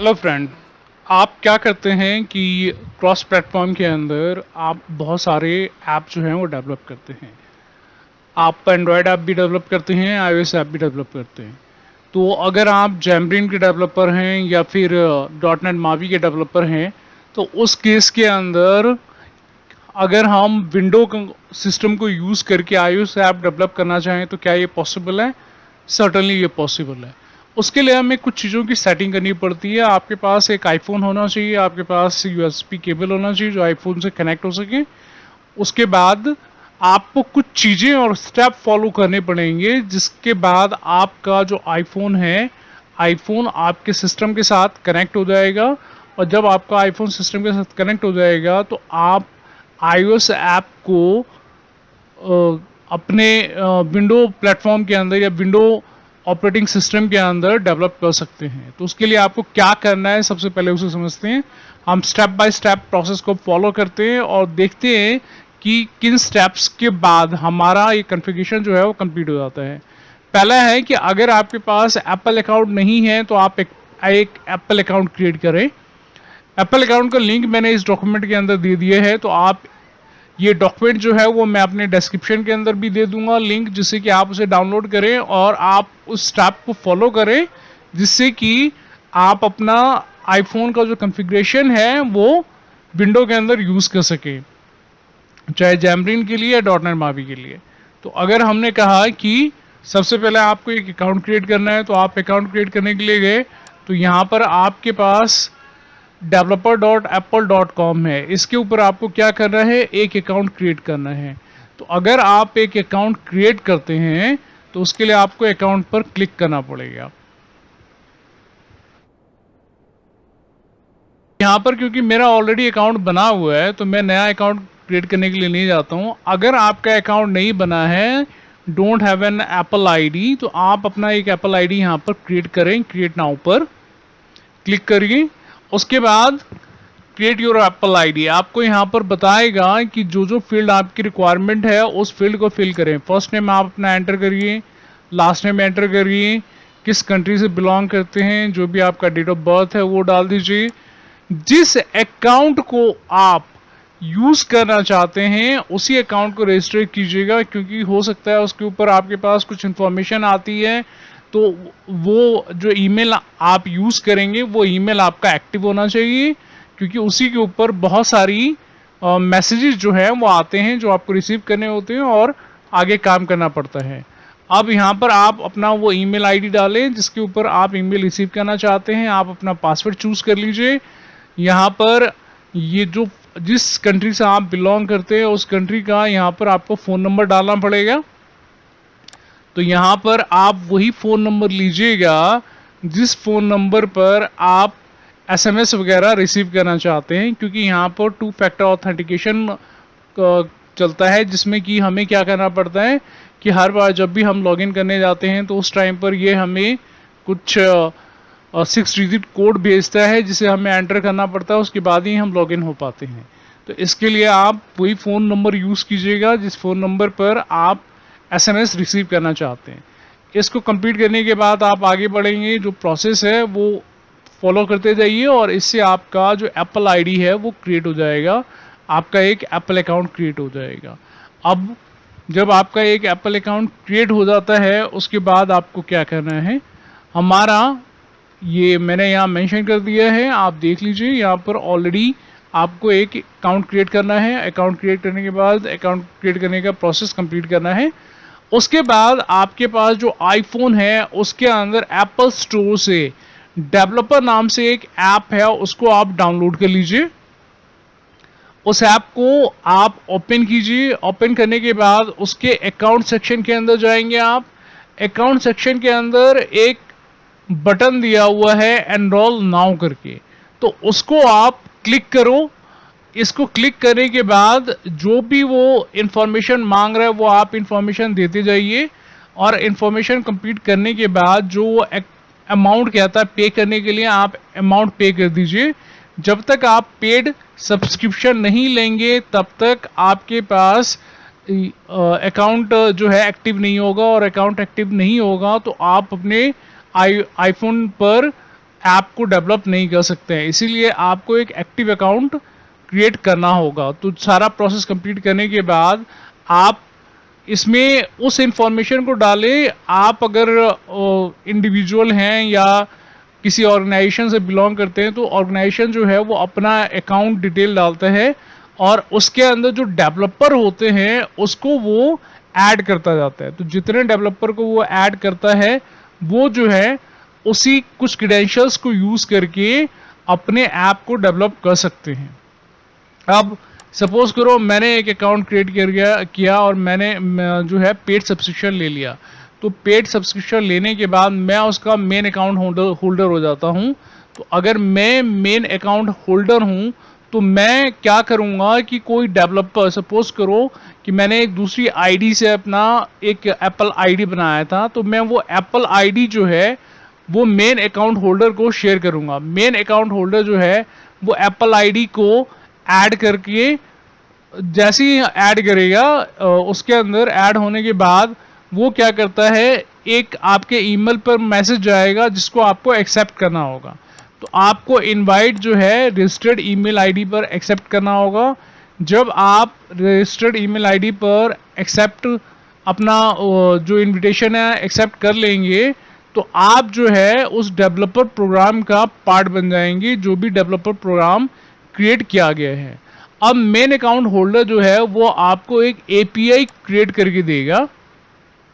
Hello friend. आप क्या करते हैं कि क्रॉस प्लेटफॉर्म के अंदर आप बहुत सारे ऐप जो हैं वो डेवलप करते हैं। आप एंड्रॉयड ऐप भी डेवलप करते हैं, आईओएस ऐप भी डेवलप करते हैं। तो अगर आप जैमब्रेन के डेवलपर हैं या फिर डॉट नेट मावी के डेवलपर हैं, तो उस केस के अंदर अगर हम विंडो सिस्टम को यूज़ करके आईओएस ऐप डेवलप करना चाहें तो क्या ये पॉसिबल है? सर्टनली ये पॉसिबल है। उसके लिए हमें कुछ चीज़ों की सेटिंग करनी पड़ती है। आपके पास एक आईफोन होना चाहिए, आपके पास यूएसबी केबल होना चाहिए जो आईफोन से कनेक्ट हो सके। उसके बाद आपको कुछ चीज़ें और स्टेप फॉलो करने पड़ेंगे, जिसके बाद आपका जो आईफोन है, आईफोन आपके सिस्टम के साथ कनेक्ट हो जाएगा। और जब आपका आईफोन सिस्टम के साथ कनेक्ट हो जाएगा तो आप आईओएस ऐप को अपने विंडो प्लेटफॉर्म के अंदर या विंडो ऑपरेटिंग सिस्टम के अंदर डेवलप कर सकते हैं। तो उसके लिए आपको क्या करना है, सबसे पहले उसे समझते हैं। हम स्टेप बाय स्टेप प्रोसेस को फॉलो करते हैं और देखते हैं कि किन स्टेप्स के बाद हमारा ये कॉन्फ़िगरेशन जो है वो कंप्लीट हो जाता है। पहला है कि अगर आपके पास एप्पल अकाउंट नहीं है तो आप एक एप्पल अकाउंट क्रिएट करें। एप्पल अकाउंट का लिंक मैंने इस डॉक्यूमेंट के अंदर दे दिया है, तो आप ये डॉक्यूमेंट जो है वो मैं अपने डिस्क्रिप्शन के अंदर भी दे दूंगा लिंक, जिससे कि आप उसे डाउनलोड करें और आप उस स्टेप को फॉलो करें, जिससे कि आप अपना आईफोन का जो कॉन्फ़िगरेशन है वो विंडो के अंदर यूज़ कर सकें, चाहे जैमरीन के लिए या डॉट नेट मावी के लिए। तो अगर हमने कहा कि सबसे पहले आपको एक अकाउंट क्रिएट करना है, तो आप अकाउंट क्रिएट करने के लिए गए तो यहाँ पर आपके पास developer.apple.com है। इसके ऊपर आपको क्या करना है, एक अकाउंट क्रिएट करना है। तो अगर आप एक अकाउंट क्रिएट करते हैं तो उसके लिए आपको अकाउंट पर क्लिक करना पड़ेगा। यहाँ पर क्योंकि मेरा ऑलरेडी अकाउंट बना हुआ है तो मैं नया अकाउंट क्रिएट करने के लिए नहीं जाता हूँ। अगर आपका अकाउंट नहीं बना है, don't have an apple ID, तो आप अपना एक एप्पल आईडी यहाँ पर क्रिएट करें। क्रिएट नाउ पर क्लिक करिए। उसके बाद क्रिएट योर एप्पल आईडी आपको यहाँ पर बताएगा कि जो जो फील्ड आपकी रिक्वायरमेंट है उस फील्ड को फिल करें। फर्स्ट नेम आप अपना एंटर करिए, लास्ट नेम एंटर करिए, किस कंट्री से बिलोंग करते हैं, जो भी आपका डेट ऑफ बर्थ है वो डाल दीजिए। जिस अकाउंट को आप यूज़ करना चाहते हैं उसी अकाउंट को रजिस्टर कीजिएगा, क्योंकि हो सकता है उसके ऊपर आपके पास कुछ इन्फॉर्मेशन आती है। तो वो जो ईमेल आप यूज़ करेंगे वो ईमेल आपका एक्टिव होना चाहिए, क्योंकि उसी के ऊपर बहुत सारी मैसेजेस जो हैं वो आते हैं जो आपको रिसीव करने होते हैं और आगे काम करना पड़ता है। अब यहाँ पर आप अपना वो ईमेल आईडी डालें जिसके ऊपर आप ईमेल रिसीव करना चाहते हैं। आप अपना पासवर्ड चूज़ कर लीजिए। यहाँ पर ये जो जिस कंट्री से आप बिलोंग करते हैं उस कंट्री का यहाँ पर आपको फ़ोन नंबर डालना पड़ेगा। तो यहाँ पर आप वही फ़ोन नंबर लीजिएगा जिस फ़ोन नंबर पर आप एसएमएस वगैरह रिसीव करना चाहते हैं, क्योंकि यहाँ पर 2 फैक्टर ऑथेंटिकेशन चलता है, जिसमें कि हमें क्या करना पड़ता है कि हर बार जब भी हम लॉगिन करने जाते हैं तो उस टाइम पर ये हमें कुछ 6 डिजिट कोड भेजता है जिसे हमें एंटर करना पड़ता है, उसके बाद ही हम लॉगिन हो पाते हैं। तो इसके लिए आप वही फ़ोन नंबर यूज़ कीजिएगा जिस फ़ोन नंबर पर आप एसएमएस रिसीव करना चाहते हैं। इसको कंप्लीट करने के बाद आप आगे बढ़ेंगे, जो प्रोसेस है वो फॉलो करते जाइए और इससे आपका जो एप्पल आईडी है वो क्रिएट हो जाएगा, आपका एक एप्पल अकाउंट क्रिएट हो जाएगा। अब जब आपका एक एप्पल अकाउंट क्रिएट हो जाता है उसके बाद आपको क्या करना है, हमारा ये मैंने यहाँ मेंशन कर दिया है, आप देख लीजिए। यहाँ पर ऑलरेडी आपको एक अकाउंट क्रिएट करना है। अकाउंट क्रिएट करने के बाद अकाउंट क्रिएट करने का प्रोसेस कंप्लीट करना है। उसके बाद आपके पास जो आईफोन है उसके अंदर एप्पल स्टोर से डेवलपर नाम से एक ऐप है, उसको आप डाउनलोड कर लीजिए। उस ऐप को आप ओपन कीजिए। ओपन करने के बाद उसके अकाउंट सेक्शन के अंदर जाएंगे आप। अकाउंट सेक्शन के अंदर एक बटन दिया हुआ है एनरोल नाउ करके, तो उसको आप क्लिक करो। इसको क्लिक करने के बाद जो भी वो इंफॉर्मेशन मांग रहा है वो आप इंफॉर्मेशन देते जाइए और इंफॉर्मेशन कंप्लीट करने के बाद जो अमाउंट कहता है पे करने के लिए, आप अमाउंट पे कर दीजिए। जब तक आप पेड सब्सक्रिप्शन नहीं लेंगे तब तक आपके पास अकाउंट जो है एक्टिव नहीं होगा, और अकाउंट एक्टिव नहीं होगा तो आप अपने आईफोन पर ऐप को डेवलप नहीं कर सकते हैं। इसीलिए आपको एक एक्टिव अकाउंट क्रिएट करना होगा। तो सारा प्रोसेस कंप्लीट करने के बाद आप इसमें उस इंफॉर्मेशन को डालें। आप अगर इंडिविजुअल हैं या किसी ऑर्गेनाइजेशन से बिलोंग करते हैं तो ऑर्गेनाइजेशन जो है वो अपना अकाउंट डिटेल डालता है और उसके अंदर जो डेवलपर होते हैं उसको वो ऐड करता जाता है। तो जितने डेवलपर को वो ऐड करता है वो जो है उसी कुछ क्रेडेंशियल्स को यूज़ करके अपने ऐप को डेवलप कर सकते हैं। अब सपोज करो मैंने एक अकाउंट क्रिएट किया और मैंने जो है पेड सब्सक्रिप्शन ले लिया। तो पेड सब्सक्रिप्शन लेने के बाद मैं उसका मेन अकाउंट होल्डर हो जाता हूँ। तो अगर मैं मेन अकाउंट होल्डर हूँ तो मैं क्या करूँगा कि कोई डेवलपर, सपोज करो कि मैंने एक दूसरी आईडी से अपना एक एप्पल आईडी बनाया था, तो मैं वो एप्पल आईडी जो है वो मेन अकाउंट होल्डर को शेयर करूँगा। मेन अकाउंट होल्डर जो है वो एप्पल आईडी को ऐड करके जैसे ही ऐड करेगा उसके अंदर ऐड होने के बाद वो क्या करता है, एक आपके ईमेल पर मैसेज आएगा जिसको आपको एक्सेप्ट करना होगा। तो आपको इनवाइट जो है रजिस्टर्ड ईमेल आईडी पर एक्सेप्ट करना होगा। जब आप रजिस्टर्ड ईमेल आईडी पर एक्सेप्ट अपना जो इनविटेशन है एक्सेप्ट कर लेंगे तो आप जो है उस डेवलपर प्रोग्राम का पार्ट बन जाएंगे, जो भी डेवलपर प्रोग्राम क्रिएट किया गया है। अब मेन अकाउंट होल्डर जो है वो आपको एक एपीआई क्रिएट करके देगा,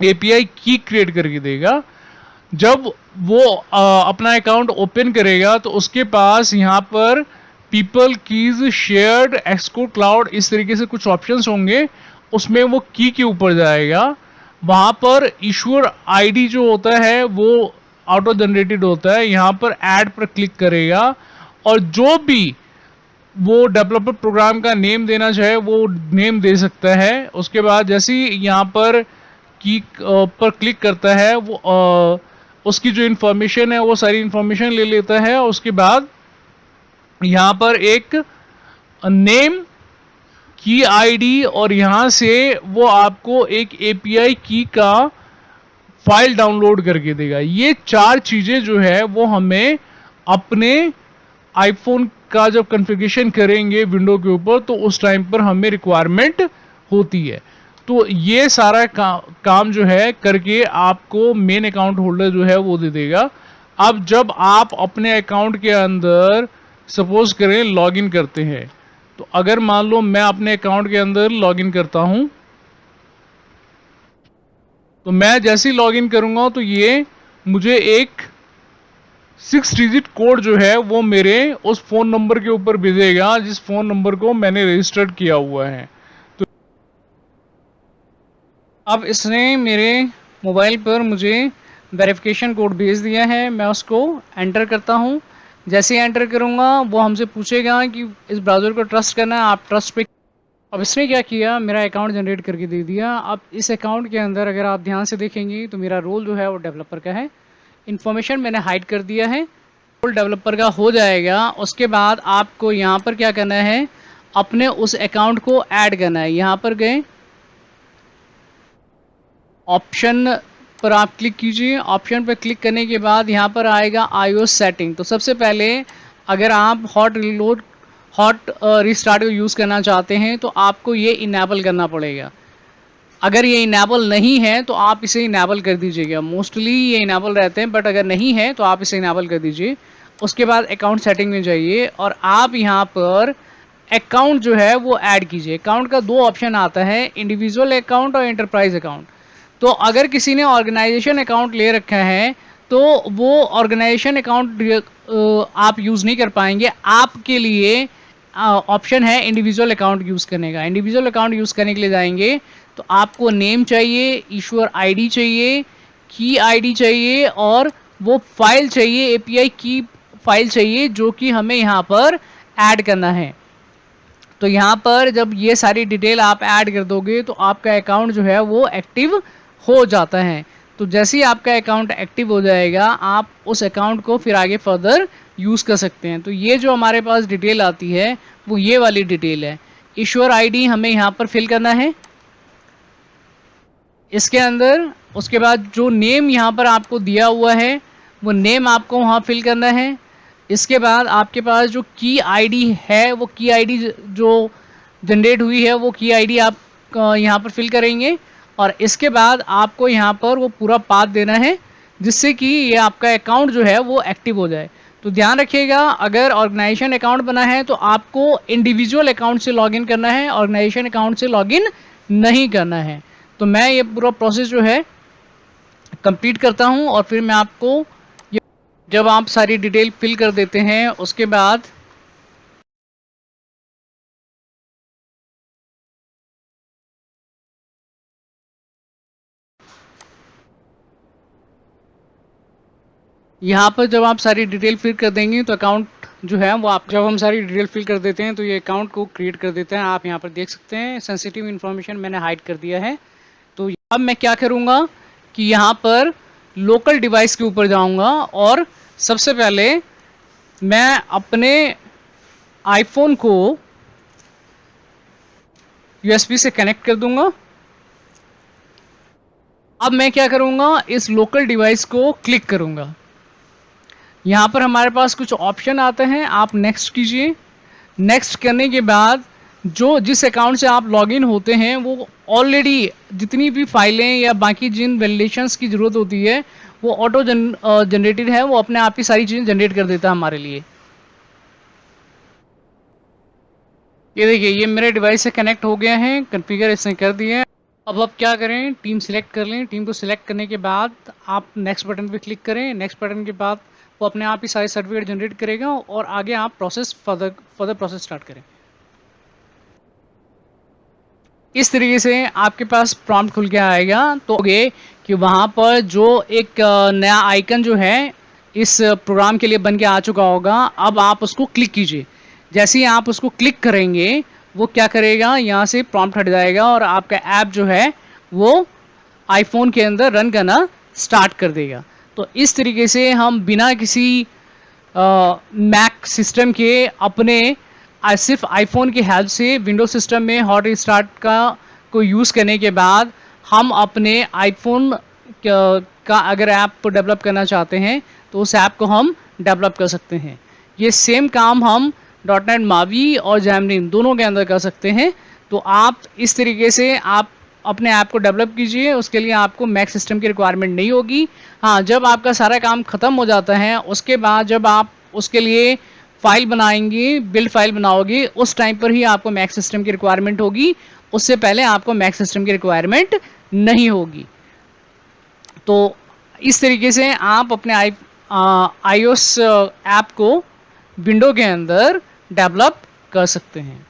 एपीआई की क्रिएट करके देगा। जब वो अपना अकाउंट ओपन करेगा तो उसके पास यहाँ पर people keys shared Xcode cloud इस तरीके से कुछ ऑप्शंस होंगे। उसमें वो की के ऊपर जाएगा, वहाँ पर इशूअर आईडी जो होता है वो ऑटो जनरेटेड होता है। यहाँ पर ऐड पर क्लिक करेगा और जो भी वो डेवलपर प्रोग्राम का नेम देना चाहे वो नेम दे सकता है। उसके बाद जैसे ही यहाँ पर की पर क्लिक करता है वो उसकी जो इन्फॉर्मेशन है वो सारी इन्फॉर्मेशन ले लेता है। उसके बाद यहाँ पर एक नेम, की आईडी और यहाँ से वो आपको एक एपीआई की का फाइल डाउनलोड करके देगा। ये चार चीज़ें जो है वो हमें अपने आईफोन का जब कॉन्फ़िगरेशन करेंगे विंडो के ऊपर तो उस टाइम पर हमें रिक्वायरमेंट होती है। तो ये सारा काम जो है करके आपको मेन अकाउंट होल्डर जो है वो दे देगा। अब जब आप अपने अकाउंट के अंदर सपोज करें लॉगिन करते हैं, तो अगर मान लो मैं अपने अकाउंट के अंदर लॉगिन करता हूं, तो मैं जैसे ही लॉगिन करूंगा तो ये मुझे एक 6 डिजिट कोड जो है वो मेरे उस फ़ोन नंबर के ऊपर भेजेगा जिस फ़ोन नंबर को मैंने रजिस्टर्ड किया हुआ है। तो अब इसने मेरे मोबाइल पर मुझे वेरिफिकेशन कोड भेज दिया है, मैं उसको एंटर करता हूँ। जैसे ही एंटर करूँगा वो हमसे पूछेगा कि इस ब्राउज़र को ट्रस्ट करना है, आप ट्रस्ट पे। अब इसने क्या किया, मेरा अकाउंट जनरेट करके दे दिया। अब इस अकाउंट के अंदर अगर आप ध्यान से देखेंगे तो मेरा रोल जो है वो डेवलपर का है। इन्फॉर्मेशन मैंने हाइड कर दिया है, रोल डेवलपर का हो जाएगा। उसके बाद आपको यहाँ पर क्या करना है, अपने उस अकाउंट को ऐड करना है। यहाँ पर गए, ऑप्शन पर आप क्लिक कीजिए। ऑप्शन पर क्लिक करने के बाद यहाँ पर आएगा iOS सेटिंग। तो सबसे पहले अगर आप हॉट रिस्टार्ट को यूज़ करना चाहते हैं तो आपको ये इनेबल करना पड़ेगा। अगर ये इनेबल नहीं है तो आप इसे इनेबल कर दीजिएगा। मोस्टली ये इनेबल रहते हैं, बट अगर नहीं है तो आप इसे इनेबल कर दीजिए। उसके बाद अकाउंट सेटिंग में जाइए और आप यहाँ पर अकाउंट जो है वो ऐड कीजिए। अकाउंट का 2 ऑप्शन आता है, इंडिविजुअल अकाउंट और एंटरप्राइज अकाउंट। तो अगर किसी ने ऑर्गेनाइजेशन अकाउंट ले रखा है तो वो ऑर्गेनाइजेशन अकाउंट आप यूज़ नहीं कर पाएंगे। आपके लिए ऑप्शन है इंडिविजुअल अकाउंट यूज़ करने का। इंडिविजुअल अकाउंट यूज़ करने के लिए जाएंगे तो आपको नेम चाहिए, इशूअर आईडी चाहिए, की आईडी चाहिए और वो फाइल चाहिए, एपीआई की फाइल चाहिए जो कि हमें यहाँ पर ऐड करना है। तो यहाँ पर जब ये सारी डिटेल आप ऐड कर दोगे तो आपका अकाउंट जो है वो एक्टिव हो जाता है। तो जैसे ही आपका अकाउंट एक्टिव हो जाएगा आप उस अकाउंट को फिर आगे फर्दर यूज़ कर सकते हैं। तो ये जो हमारे पास डिटेल आती है वो ये वाली डिटेल है। इशूअर आईडी हमें यहाँ पर फिल करना है इसके अंदर। उसके बाद जो नेम यहाँ पर आपको दिया हुआ है वो नेम आपको वहाँ फिल करना है। इसके बाद आपके पास जो की आईडी है, वो की आईडी जो जनरेट हुई है, वो की आईडी आप यहाँ पर फिल करेंगे। और इसके बाद आपको यहाँ पर वो पूरा पाथ देना है, जिससे कि ये आपका अकाउंट जो है वो एक्टिव हो जाए। तो ध्यान रखिएगा, अगर ऑर्गेनाइजेशन अकाउंट बना है तो आपको इंडिविजुअल अकाउंट से लॉगिन करना है, ऑर्गेनाइजेशन अकाउंट से लॉगिन नहीं करना है। तो मैं ये पूरा प्रोसेस जो है कंप्लीट करता हूँ और फिर मैं आपको, जब आप सारी डिटेल फिल कर देते हैं उसके बाद यहाँ पर जब आप सारी डिटेल फिल कर देंगे तो अकाउंट जो है वो आप, जब हम सारी डिटेल फिल कर देते हैं तो ये अकाउंट को क्रिएट कर देते हैं। आप यहाँ पर देख सकते हैं सेंसिटिव इन्फॉर्मेशन मैंने हाइड कर दिया है। तो अब मैं क्या करूँगा कि यहाँ पर लोकल डिवाइस के ऊपर जाऊँगा और सबसे पहले मैं अपने आईफोन को यूएसबी से कनेक्ट कर दूंगा। अब मैं क्या करूँगा, इस लोकल डिवाइस को क्लिक करूँगा। यहाँ पर हमारे पास कुछ ऑप्शन आते हैं, आप नेक्स्ट कीजिए। नेक्स्ट करने के बाद जिस अकाउंट से आप लॉगिन होते हैं वो ऑलरेडी जितनी भी फाइलें या बाकी जिन वैलिडेशंस की ज़रूरत होती है वो ऑटो जनरेटेड है, वो अपने आप ही सारी चीज़ें जनरेट कर देता है हमारे लिए। ये देखिए, ये मेरे डिवाइस से कनेक्ट हो गए हैं, कॉन्फ़िगर इसने कर दिए हैं। अब आप क्या करें, टीम सिलेक्ट कर लें। टीम को सिलेक्ट करने के बाद आप नेक्स्ट बटन पे क्लिक करें। नेक्स्ट बटन के बाद वो अपने आप ही सारे सर्टिफिकेट जनरेट करेगा और आगे आप प्रोसेस फर्दर प्रोसेस स्टार्ट करें। इस तरीके से आपके पास प्रॉम्प्ट खुल के आएगा। तो ये कि वहाँ पर जो एक नया आइकन जो है इस प्रोग्राम के लिए बन के आ चुका होगा, अब आप उसको क्लिक कीजिए। जैसे ही आप उसको क्लिक करेंगे वो क्या करेगा, यहाँ से प्रॉम्प्ट हट जाएगा और आपका ऐप जो है वो आईफोन के अंदर रन करना स्टार्ट कर देगा। तो इस तरीके से हम बिना किसी मैक सिस्टम के अपने सिर्फ आईफोन की हेल्प से विंडोज सिस्टम में हॉट रिस्टार्ट को यूज़ करने के बाद हम अपने आईफोन का अगर ऐप डेवलप करना चाहते हैं तो उस ऐप को हम डेवलप कर सकते हैं। ये सेम काम हम .NET मावी और जैमनीन दोनों के अंदर कर सकते हैं। तो आप इस तरीके से आप अपने ऐप को डेवलप कीजिए, उसके लिए आपको मैक सिस्टम की रिक्वायरमेंट नहीं होगी। हाँ, जब आपका सारा काम ख़त्म हो जाता है उसके बाद जब आप उसके लिए फाइल बनाएंगे, बिल्ड फाइल बनाओगे, उस टाइम पर ही आपको मैक सिस्टम की रिक्वायरमेंट होगी। उससे पहले आपको मैक सिस्टम की रिक्वायरमेंट नहीं होगी। तो इस तरीके से आप अपने iOS ऐप को विंडो के अंदर डेवलप कर सकते हैं।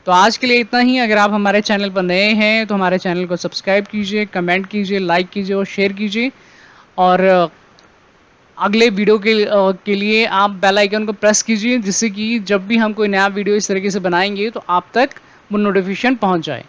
तो आज के लिए इतना ही। अगर आप हमारे चैनल पर नए हैं तो हमारे चैनल को सब्सक्राइब कीजिए, कमेंट कीजिए, लाइक कीजिए और शेयर कीजिए। और अगले वीडियो के लिए आप बेल आइकन को प्रेस कीजिए, जिससे कि जब भी हम कोई नया वीडियो इस तरीके से बनाएंगे तो आप तक वो नोटिफिकेशन पहुंच जाए।